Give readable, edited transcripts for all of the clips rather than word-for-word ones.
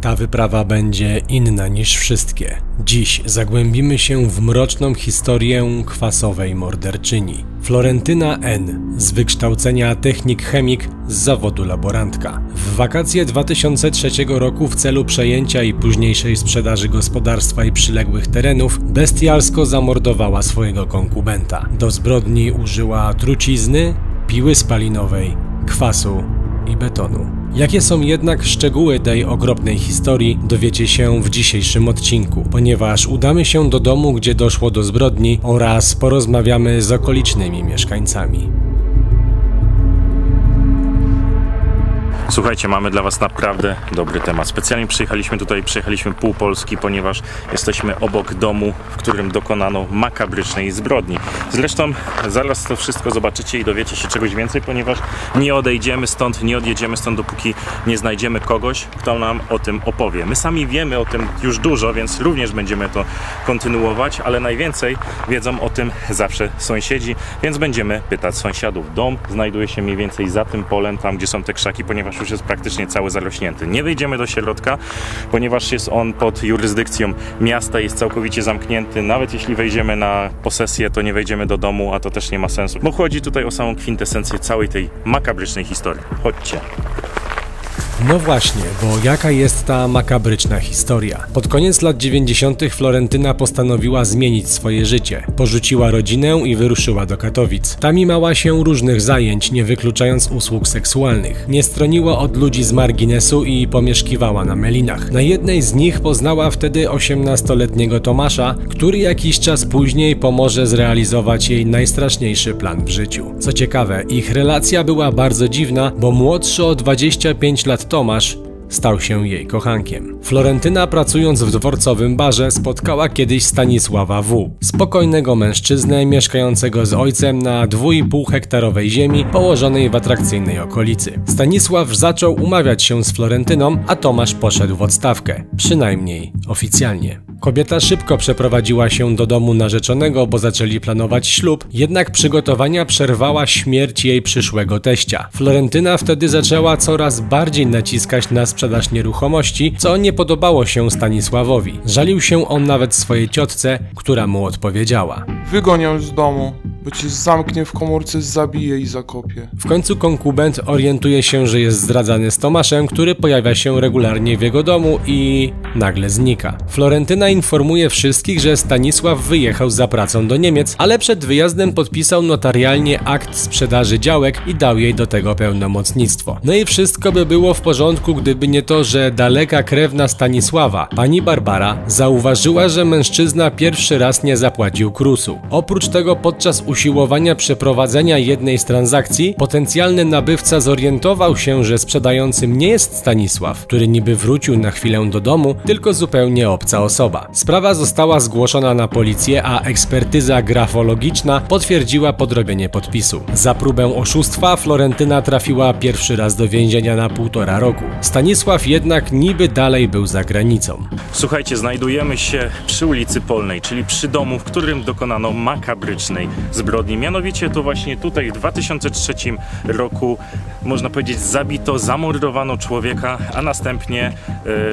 Ta wyprawa będzie inna niż wszystkie. Dziś zagłębimy się w mroczną historię kwasowej morderczyni. Florentyna N., z wykształcenia technik chemik, z zawodu laborantka. W wakacje 2003 roku w celu przejęcia i późniejszej sprzedaży gospodarstwa i przyległych terenów bestialsko zamordowała swojego konkubenta. Do zbrodni użyła trucizny, piły spalinowej, kwasu i betonu. Jakie są jednak szczegóły tej okropnej historii, dowiecie się w dzisiejszym odcinku, ponieważ udamy się do domu, gdzie doszło do zbrodni, oraz porozmawiamy z okolicznymi mieszkańcami. Słuchajcie, mamy dla Was naprawdę dobry temat. Specjalnie przejechaliśmy pół Polski, ponieważ jesteśmy obok domu, w którym dokonano makabrycznej zbrodni. Zresztą zaraz to wszystko zobaczycie i dowiecie się czegoś więcej, ponieważ nie odejdziemy stąd, nie odjedziemy stąd, dopóki nie znajdziemy kogoś, kto nam o tym opowie. My sami wiemy o tym już dużo, więc również będziemy to kontynuować, ale najwięcej wiedzą o tym zawsze sąsiedzi, więc będziemy pytać sąsiadów. Dom znajduje się mniej więcej za tym polem, tam gdzie są te krzaki, ponieważ już jest praktycznie cały zarośnięty. Nie wejdziemy do środka, ponieważ jest on pod jurysdykcją miasta, jest całkowicie zamknięty. Nawet jeśli wejdziemy na posesję, to nie wejdziemy do domu, a to też nie ma sensu, bo chodzi tutaj o samą kwintesencję całej tej makabrycznej historii. Chodźcie. No właśnie, bo jaka jest ta makabryczna historia? Pod koniec lat 90. Florentyna postanowiła zmienić swoje życie. Porzuciła rodzinę i wyruszyła do Katowic. Tam imała się różnych zajęć, nie wykluczając usług seksualnych. Nie stroniła od ludzi z marginesu i pomieszkiwała na melinach. Na jednej z nich poznała wtedy 18-letniego Tomasza, który jakiś czas później pomoże zrealizować jej najstraszniejszy plan w życiu. Co ciekawe, ich relacja była bardzo dziwna, bo młodszy o 25 lat Tomasz stał się jej kochankiem. Florentyna, pracując w dworcowym barze, spotkała kiedyś Stanisława W., spokojnego mężczyznę mieszkającego z ojcem na 2,5 hektarowej ziemi położonej w atrakcyjnej okolicy. Stanisław zaczął umawiać się z Florentyną, a Tomasz poszedł w odstawkę, przynajmniej oficjalnie. Kobieta szybko przeprowadziła się do domu narzeczonego, bo zaczęli planować ślub, jednak przygotowania przerwała śmierć jej przyszłego teścia. Florentyna wtedy zaczęła coraz bardziej naciskać na sprzedaż nieruchomości, co nie podobało się Stanisławowi. Żalił się on nawet swojej ciotce, która mu odpowiedziała: Wygonię z domu, bo cię zamknie w komórce, zabije i zakopie. W końcu konkubent orientuje się, że jest zdradzany z Tomaszem, który pojawia się regularnie w jego domu i nagle znika. Florentyna informuje wszystkich, że Stanisław wyjechał za pracą do Niemiec, ale przed wyjazdem podpisał notarialnie akt sprzedaży działek i dał jej do tego pełnomocnictwo. No i wszystko by było w porządku, gdyby nie to, że daleka krewna Stanisława, pani Barbara, zauważyła, że mężczyzna pierwszy raz nie zapłacił KRUS-u. Oprócz tego podczas usiłowania przeprowadzenia jednej z transakcji, potencjalny nabywca zorientował się, że sprzedającym nie jest Stanisław, który niby wrócił na chwilę do domu, tylko zupełnie obca osoba. Sprawa została zgłoszona na policję, a ekspertyza grafologiczna potwierdziła podrobienie podpisu. Za próbę oszustwa Florentyna trafiła pierwszy raz do więzienia na 1,5 roku. Stanisław jednak niby dalej był za granicą. Słuchajcie, znajdujemy się przy ulicy Polnej, czyli przy domu, w którym dokonano makabrycznej zbrodni. Mianowicie to właśnie tutaj w 2003 roku, można powiedzieć, zabito, zamordowano człowieka, a następnie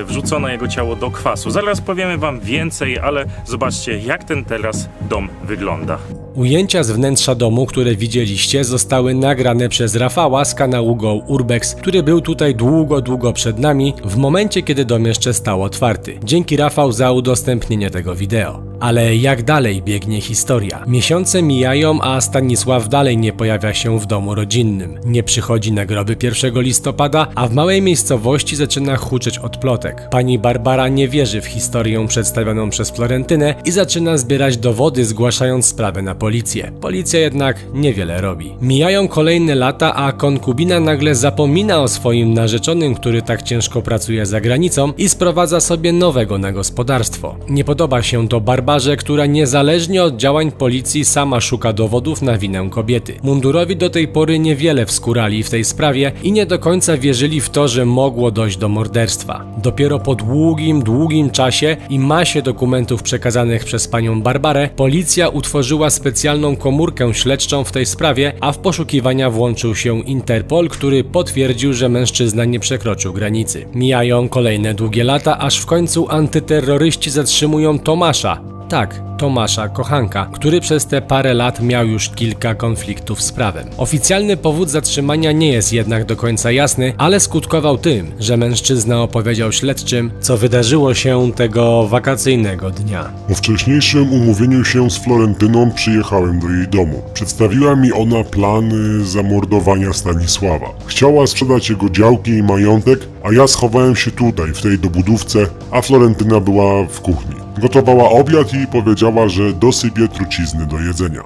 wrzucono jego ciało do kwasu. Zaraz powiemy Wam więcej, ale zobaczcie, jak ten teraz dom wygląda. Ujęcia z wnętrza domu, które widzieliście, zostały nagrane przez Rafała z kanału Go Urbex, który był tutaj długo przed nami, w momencie kiedy dom jeszcze stał otwarty. Dzięki, Rafał, za udostępnienie tego wideo. Ale jak dalej biegnie historia? Miesiące mijają, a Stanisław dalej nie pojawia się w domu rodzinnym. Nie przychodzi na groby 1 listopada, a w małej miejscowości zaczyna huczeć od plotek. Pani Barbara nie wierzy w historię przedstawioną przez Florentynę i zaczyna zbierać dowody, zgłaszając sprawę na policję. Policja jednak niewiele robi. Mijają kolejne lata, a konkubina nagle zapomina o swoim narzeczonym, który tak ciężko pracuje za granicą, i sprowadza sobie nowego na gospodarstwo. Nie podoba się to Barbarze, Barbarze, która niezależnie od działań policji sama szuka dowodów na winę kobiety. Mundurowi do tej pory niewiele wskórali w tej sprawie i nie do końca wierzyli w to, że mogło dojść do morderstwa. Dopiero po długim czasie i masie dokumentów przekazanych przez panią Barbarę, policja utworzyła specjalną komórkę śledczą w tej sprawie, a w poszukiwania włączył się Interpol, który potwierdził, że mężczyzna nie przekroczył granicy. Mijają kolejne długie lata, aż w końcu antyterroryści zatrzymują Tomasza. Tak, Tomasza Kochanka, który przez te parę lat miał już kilka konfliktów z prawem. Oficjalny powód zatrzymania nie jest jednak do końca jasny, ale skutkował tym, że mężczyzna opowiedział śledczym, co wydarzyło się tego wakacyjnego dnia. Po wcześniejszym umówieniu się z Florentyną przyjechałem do jej domu. Przedstawiła mi ona plany zamordowania Stanisława. Chciała sprzedać jego działki i majątek, a ja schowałem się tutaj, w tej dobudówce, a Florentyna była w kuchni. Gotowała obiad i powiedziała, że dosypie trucizny do jedzenia.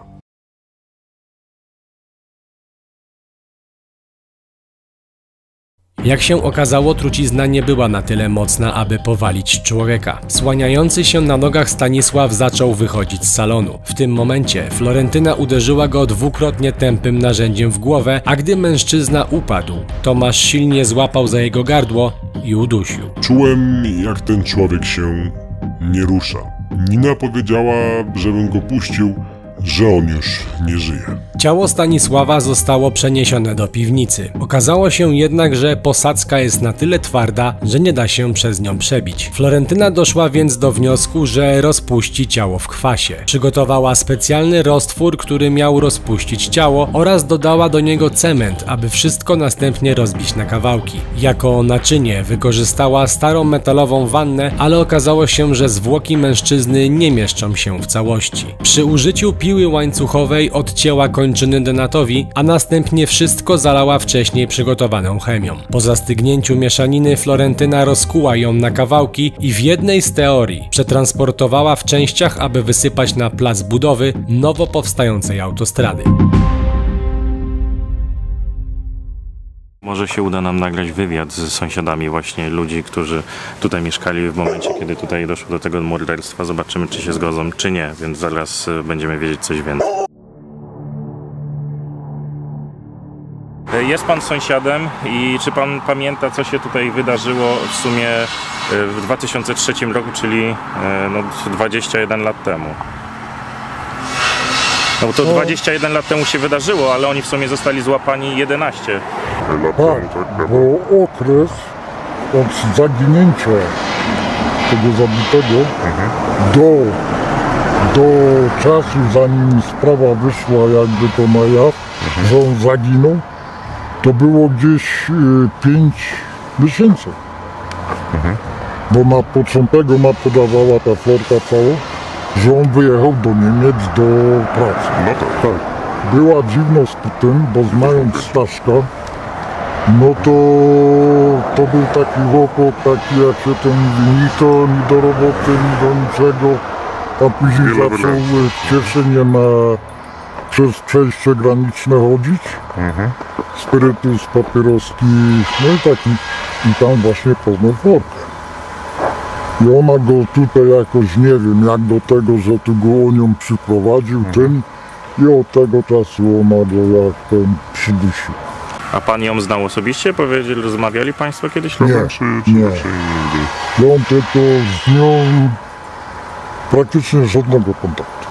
Jak się okazało, trucizna nie była na tyle mocna, aby powalić człowieka. Słaniający się na nogach Stanisław zaczął wychodzić z salonu. W tym momencie Florentyna uderzyła go dwukrotnie tępym narzędziem w głowę, a gdy mężczyzna upadł, Tomasz silnie złapał za jego gardło i udusił. Czułem, jak ten człowiek się nie rusza. Nina powiedziała, żebym go puścił, że on już nie żyje. Ciało Stanisława zostało przeniesione do piwnicy. Okazało się jednak, że posadzka jest na tyle twarda, że nie da się przez nią przebić. Florentyna doszła więc do wniosku, że rozpuści ciało w kwasie. Przygotowała specjalny roztwór, który miał rozpuścić ciało, oraz dodała do niego cement, aby wszystko następnie rozbić na kawałki. Jako naczynie wykorzystała starą metalową wannę, ale okazało się, że zwłoki mężczyzny nie mieszczą się w całości. Przy użyciu piły łańcuchowej odcięła kończyny Donatowi, a następnie wszystko zalała wcześniej przygotowaną chemią. Po zastygnięciu mieszaniny Florentyna rozkuła ją na kawałki i w jednej z teorii przetransportowała w częściach, aby wysypać na plac budowy nowo powstającej autostrady. Może się uda nam nagrać wywiad z sąsiadami właśnie ludzi, którzy tutaj mieszkali w momencie, kiedy tutaj doszło do tego morderstwa. Zobaczymy, czy się zgodzą, czy nie, więc zaraz będziemy wiedzieć coś więcej. Jest pan sąsiadem i czy pan pamięta, co się tutaj wydarzyło w sumie w 2003 roku, czyli 21 lat temu? No bo to 21 lat temu się wydarzyło, ale oni w sumie zostali złapani 11. Tak, bo okres od zaginięcia tego zabitego do czasu, zanim sprawa wyszła jakby to na jaw, że on zaginął, to było gdzieś 5 miesięcy. Bo na początek ona podawała ta Florka cała, że on wyjechał do Niemiec do pracy. No tak. Była dziwność z tym, bo znając Staszka, no to był taki chłopak, taki jak się ten mówi, ni do roboty, ni do niczego, a później zaczął w Cieszynie przez przejście graniczne chodzić, spirytus, papieroski, no i taki, i tam właśnie poznał Florkę. I ona go tutaj jakoś, nie wiem, jak do tego, że tu go o nią przyprowadził, ten, i od tego czasu ona go jak ten przydusił. A pan ją znał osobiście? Rozmawiali państwo kiedyś? Nie. Ja tylko z nią praktycznie żadnego kontaktu.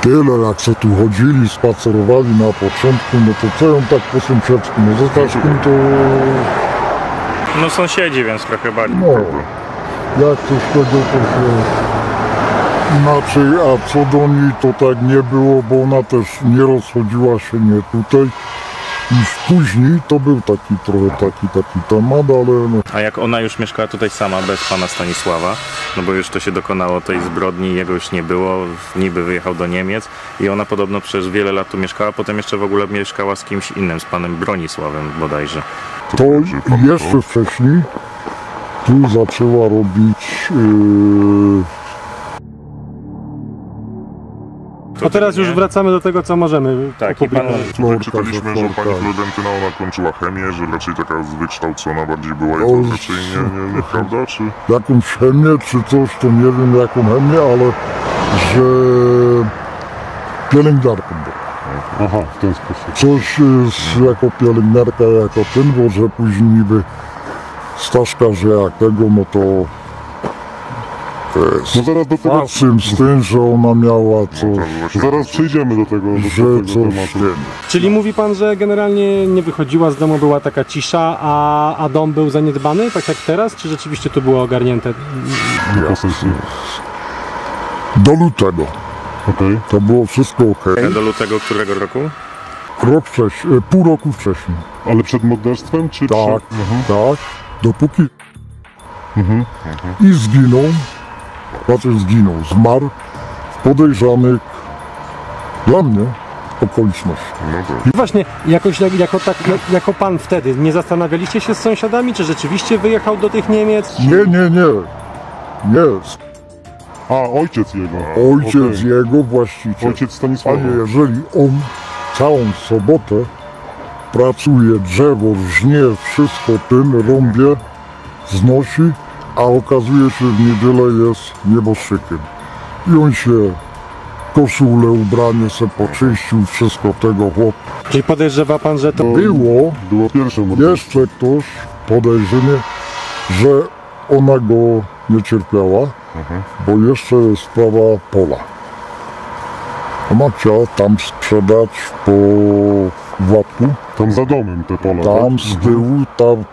Tyle jak se tu chodzili, spacerowali na początku, no to co ją tak po sąsiedzku, no ze Staszkiem to... No sąsiedzi, więc trochę bardziej. No, jak coś tego to się... Inaczej, a co do niej to tak nie było, bo ona też nie rozchodziła się nie tutaj. Już później to był taki trochę taki temat, ale no. A jak ona już mieszkała tutaj sama, bez pana Stanisława, no bo już to się dokonało tej zbrodni, jego już nie było, niby wyjechał do Niemiec i ona podobno przez wiele lat tu mieszkała, potem jeszcze w ogóle mieszkała z kimś innym, z panem Bronisławem bodajże. To jeszcze wcześniej tu zaczęła robić A teraz już wracamy do tego, co możemy Tak, i pan... Tutaj czytaliśmy, że pani Florentyna, ona kończyła chemię, że raczej taka wykształcona bardziej była i to raczej nie prawda, czy? Jakąś chemię czy coś, to nie wiem jaką chemię, ale że pielęgniarką była. Aha, w ten sposób. Coś jako pielęgniarka, jako ten, bo że później niby Staszka, że jak tego, no to No zaraz do tego, z tym, że ona miała coś, zaraz przejdziemy do tego że coś tematu. Czyli mówi pan, że generalnie nie wychodziła z domu, była taka cisza, a dom był zaniedbany, tak jak teraz, czy rzeczywiście to było ogarnięte? do lutego. Okej. To było wszystko okej. Do lutego którego roku? Rok wcześniej, pół roku wcześniej. Ale przed morderstwem, czy Tak, przed... tak. Dopóki i zginął, znaczy zginął, zmarł w podejrzanych dla mnie okoliczności. I właśnie, jakoś jako pan wtedy, nie zastanawialiście się z sąsiadami, czy rzeczywiście wyjechał do tych Niemiec? Nie. A, ojciec jego. Ojciec Okej. jego właściciel. Ojciec Stanisława. Panie, jeżeli on całą sobotę pracuje, drzewo, żnie, wszystko tym, rąbie, znosi, a okazuje się, że w niedzielę jest nieboszczykiem. I on się koszulę, ubranie se poczyścił, wszystko tego chłop. Czyli podejrzewa pan, że to... Było pierwsze morderstwo. Jeszcze ktoś podejrzenie, że ona go nie cierpiała, bo jeszcze jest sprawa pola. Ona chciała tam sprzedać po Władku, Tam za domem te pola, tam tak? z tyłu,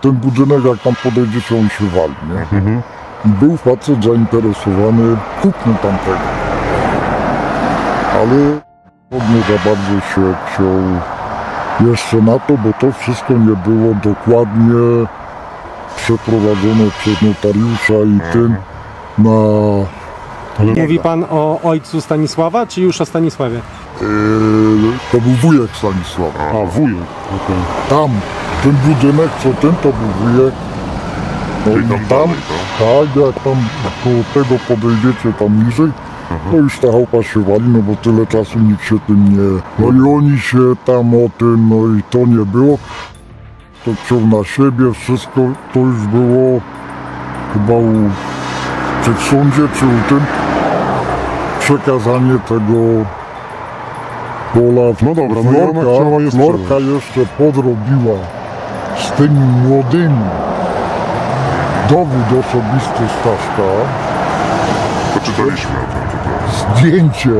ten budynek jak tam podejdziecie, on się wali, nie? I był facet zainteresowany kupnem tamtego. Ale on nie za bardzo się chciał jeszcze na to, bo to wszystko nie było dokładnie przeprowadzone przez notariusza i tym na... Mówi pan o ojcu Stanisława, czy już o Stanisławie? To był wujek Stanisława. A, wujek. Okej. Tam, ten budynek, co ten, to był wujek. No Czyli i tam tam, dalej, tak, jak tam koło tego podejdziecie tam niżej, to już ta chałupa się wali, no bo tyle czasu nikt się tym nie... No i oni się tam o tym, no i to nie było. To wziął na siebie, wszystko to już było chyba u przedsądzie, czy u tym, przekazanie tego pola. No dobra, no i ona chciała je sprzedać. Florka jeszcze podrobiła z tymi młodymi dowód osobisty Staszka, Poczytaliśmy o tym tutaj. zdjęcie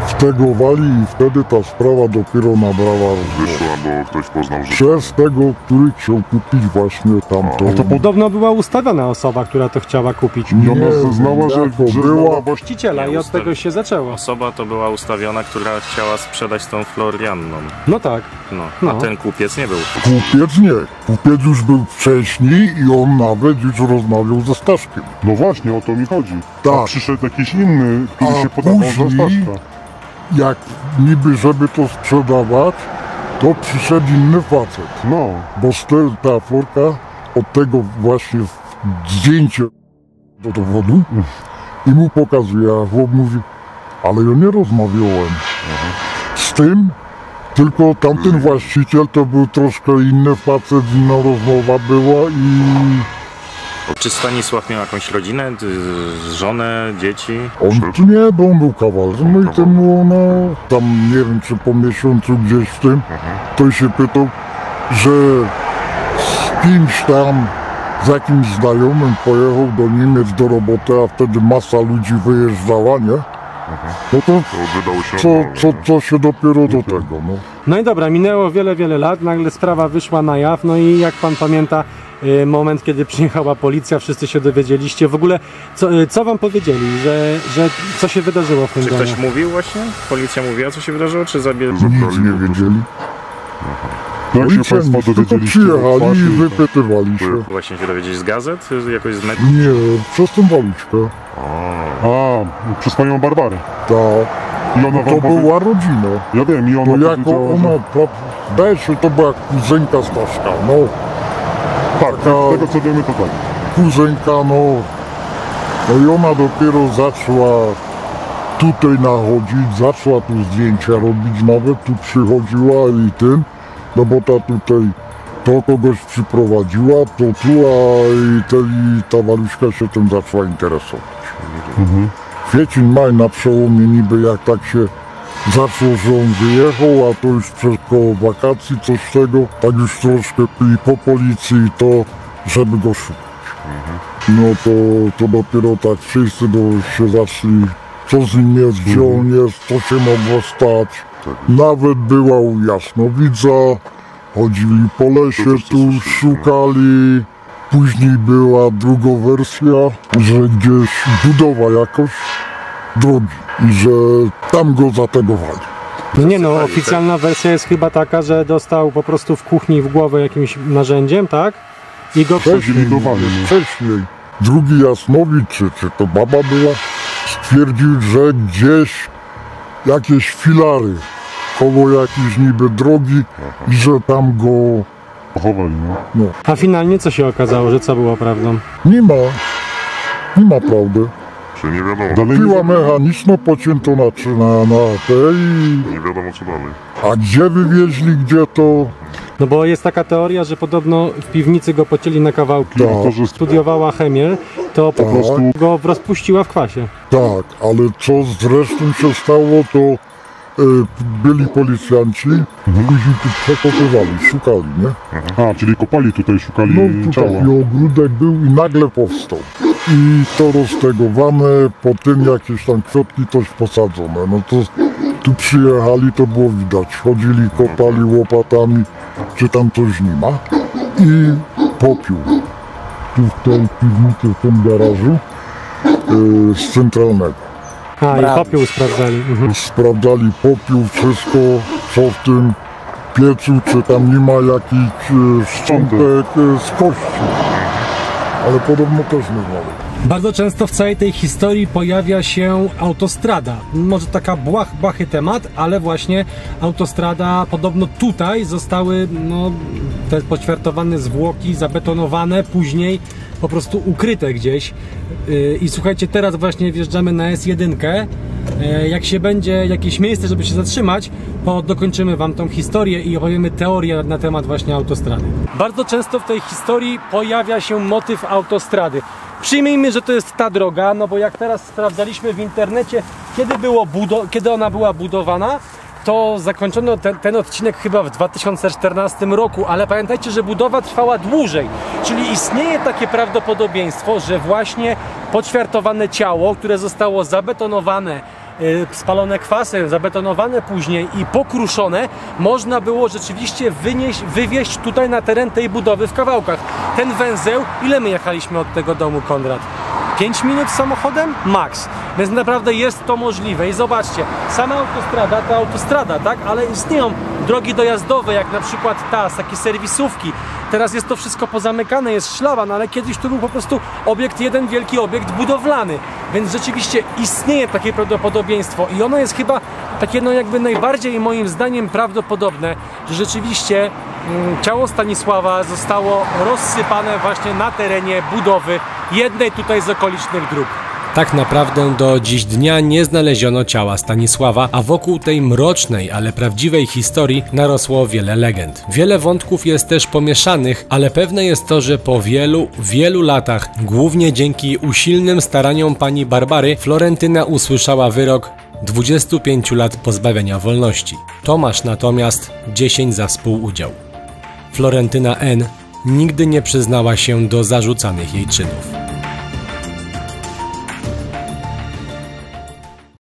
wtegowali i wtedy ta sprawa dopiero nabrała rozwoju. Wyszła, bo ktoś poznał, że... Przez tego, który chciał kupić właśnie tamtą. Podobno była ustawiona osoba, która to chciała kupić. I ona zeznała, że jako znała była. Właściciela i od tego się zaczęło. Osoba to była ustawiona, która chciała sprzedać tą Florianną. No tak. No, a ten kupiec nie był. Kupiec nie. Kupiec już był wcześniej i on nawet już rozmawiał ze Staszkiem. No właśnie, o to mi chodzi. Tak. A przyszedł jakiś inny, który A się podawał za później- Staszka. Jak niby, żeby to sprzedawać, to przyszedł inny facet. No, Bo ta Florka od tego właśnie zdjęcie do dowodu i mu pokazuje, a chłop mówi, ale ja nie rozmawiałem z tym, tylko tamten właściciel to był troszkę inny facet, inna rozmowa była i Czy Stanisław miał jakąś rodzinę, żonę, dzieci? on tu nie, bo on był kawalerzem, no i temu no tam nie wiem czy po miesiącu gdzieś w tym, to się pytał, że z kimś tam, z jakimś znajomym pojechał do Niemiec do roboty, a wtedy masa ludzi wyjeżdżała, nie? No to to wydało się... co się dopiero do tego, no. No i dobra, minęło wiele lat, nagle sprawa wyszła na jaw, no i jak pan pamięta moment, kiedy przyjechała policja, wszyscy się dowiedzieliście. W ogóle, co wam powiedzieli, że co się wydarzyło w tym Czy domu? ktoś mówił właśnie? Policja mówiła, co się wydarzyło, czy Nic nie wiedzieli. Jak się Policja Państwo nic, tylko dowiedzieliście? przyjechali i Właśnie, wypytywali się. właśnie się dowiedzieć z gazet, jakoś z mediów? Nie, przez tą waluczkę. A, przez panią Barbarę. Tak. I ona To wam powie... była rodzina. Ja wiem, i ona Bo jako powiedziała, że... ona, wydaje się, to była kuzynka Staszka, no. Tak, z tego co wiemy to tak. Kuzynka, no. No i ona dopiero zaczęła tutaj nachodzić, zaczęła tu zdjęcia robić nawet, tu przychodziła i no bo ta tutaj to kogoś przyprowadziła, to tu, i ta Waluśka się tym zaczęła interesować. Kwiecień, maj na przełomie niby jak tak się zaczął, że on wyjechał, a to już przed koło wakacji coś tego, tak już troszkę i po policji to, żeby go szukać. No to dopiero tak wszyscy się zaczęli, co z nim jest, gdzie on jest, co się mogło stać. Nawet była u jasnowidza, chodzili po lesie tu, szukali. Później była druga wersja, że gdzieś budowa jakoś drogi i że tam go zategowali. No nie no, oficjalna wersja jest chyba taka, że dostał po prostu w kuchni w głowę jakimś narzędziem, tak? I go wcześniej. Drugi jasnowidz, czy to baba była, stwierdził, że gdzieś jakieś filary koło jakiejś niby drogi i że tam go pochowali, no. A finalnie co się okazało, że co było prawdą? Nie ma prawdy. Czy nie wiadomo. Piła mechaniczna pocięto na tej i nie wiadomo co dalej. A gdzie wywieźli, gdzie to... No bo jest taka teoria, że podobno w piwnicy go pocięli na kawałki. Tak. Studiowała chemię, to po prostu go rozpuściła w kwasie. Tak, ale co zresztą się stało, to byli policjanci, później tu przekopywali, szukali, nie? A, czyli kopali tutaj, szukali ciała. No tutaj ogródek był i nagle powstał. I to roztegowane, potem jakieś tam kwiatki coś posadzone. No to tu przyjechali, to było widać. Chodzili, kopali łopatami, czy tam coś nie ma. I popiół. Tu w tej piwnicy, w tym garażu z centralnego. A, i popiół sprawdzali. Sprawdzali popiół, wszystko, co w tym piecu, czy tam nie ma jakichś szczątek z kości. Ale podobno też nie ma. Bardzo często w całej tej historii pojawia się autostrada. Może taka błahy temat, ale właśnie autostrada, podobno tutaj zostały te poćwiartowane zwłoki, zabetonowane, później po prostu ukryte gdzieś. I słuchajcie, teraz właśnie wjeżdżamy na S1. Jak się będzie jakieś miejsce, żeby się zatrzymać, to dokończymy wam tą historię i opowiemy teorię na temat właśnie autostrady. Bardzo często w tej historii pojawia się motyw autostrady. Przyjmijmy, że to jest ta droga, no bo jak teraz sprawdzaliśmy w internecie, kiedy ona była budowana, to zakończono ten odcinek chyba w 2014 roku, ale pamiętajcie, że budowa trwała dłużej, czyli istnieje takie prawdopodobieństwo, że właśnie poćwiartowane ciało, które zostało zabetonowane, spalone kwasem, zabetonowane później i pokruszone, można było rzeczywiście wywieźć tutaj na teren tej budowy w kawałkach. Ten węzeł, ile my jechaliśmy od tego domu, Konrad? 5 minut samochodem? Max. Więc naprawdę jest to możliwe. I zobaczcie, sama autostrada to autostrada, tak? Ale istnieją drogi dojazdowe, jak na przykład takie serwisówki. Teraz jest to wszystko pozamykane, jest szlaban, ale kiedyś tu był po prostu jeden wielki obiekt budowlany. Więc rzeczywiście istnieje takie prawdopodobieństwo i ono jest chyba takie jakby najbardziej moim zdaniem prawdopodobne, że rzeczywiście ciało Stanisława zostało rozsypane właśnie na terenie budowy jednej tutaj z okolicznych dróg. Tak naprawdę do dziś dnia nie znaleziono ciała Stanisława, a wokół tej mrocznej, ale prawdziwej historii narosło wiele legend. Wiele wątków jest też pomieszanych, ale pewne jest to, że po wielu latach, głównie dzięki usilnym staraniom pani Barbary, Florentyna usłyszała wyrok 25 lat pozbawienia wolności. Tomasz natomiast 10 za współudział. Florentyna N. nigdy nie przyznała się do zarzucanych jej czynów.